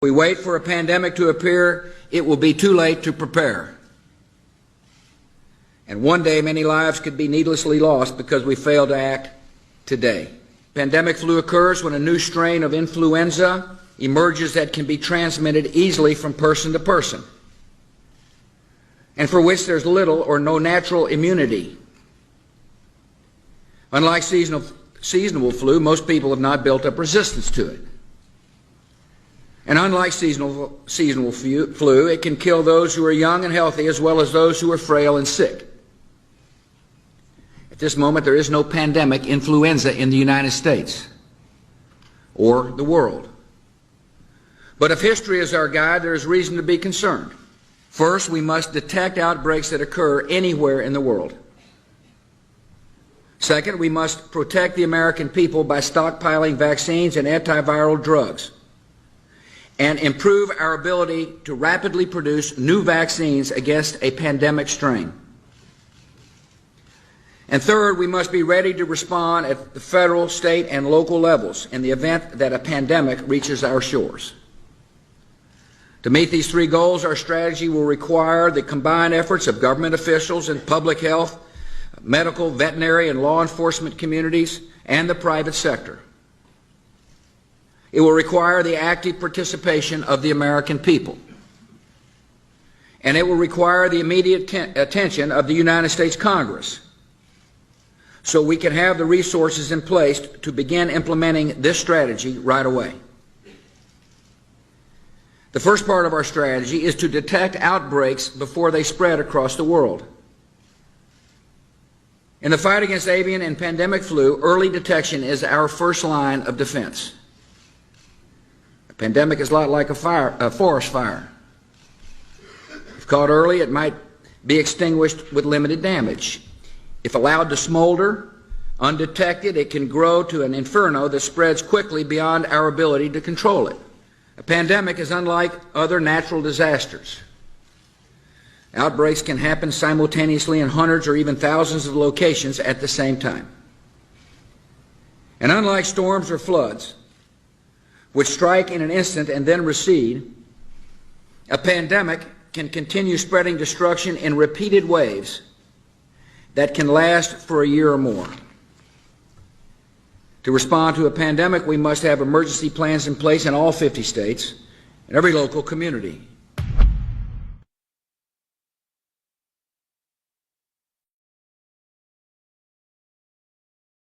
we wait for a pandemic to appear, it will be too late to prepare. And one day, many lives could be needlessly lost because we fail to act today. Pandemic flu occurs when a new strain of influenza emerges that can be transmitted easily from person to person, and for which there's little or no natural immunity. Unlike seasonal flu, most people have not built up resistance to it. And unlike seasonal flu, it can kill those who are young and healthy as well as those who are frail and sick. At this moment, there is no pandemic influenza in the United States or the world. But if history is our guide, there is reason to be concerned. First, we must detect outbreaks that occur anywhere in the world. Second, we must protect the American people by stockpiling vaccines and antiviral drugs, and improve our ability to rapidly produce new vaccines against a pandemic strain. And third, we must be ready to respond at the federal, state, and local levels in the event that a pandemic reaches our shores. To meet these three goals, our strategy will require the combined efforts of government officials and public health, medical, veterinary, and law enforcement communities, and the private sector. It will require the active participation of the American people. And it will require the immediate attention of the United States Congress, so we can have the resources in place to begin implementing this strategy right away. The first part of our strategy is to detect outbreaks before they spread across the world. In the fight against avian and pandemic flu, early detection is our first line of defense. A pandemic is a lot like a forest fire. If caught early, it might be extinguished with limited damage. If allowed to smolder, undetected, it can grow to an inferno that spreads quickly beyond our ability to control it. A pandemic is unlike other natural disasters. Outbreaks can happen simultaneously in hundreds or even thousands of locations at the same time. And unlike storms or floods, which strike in an instant and then recede, a pandemic can continue spreading destruction in repeated waves that can last for a year or more. To respond to a pandemic, we must have emergency plans in place in all 50 states and every local community.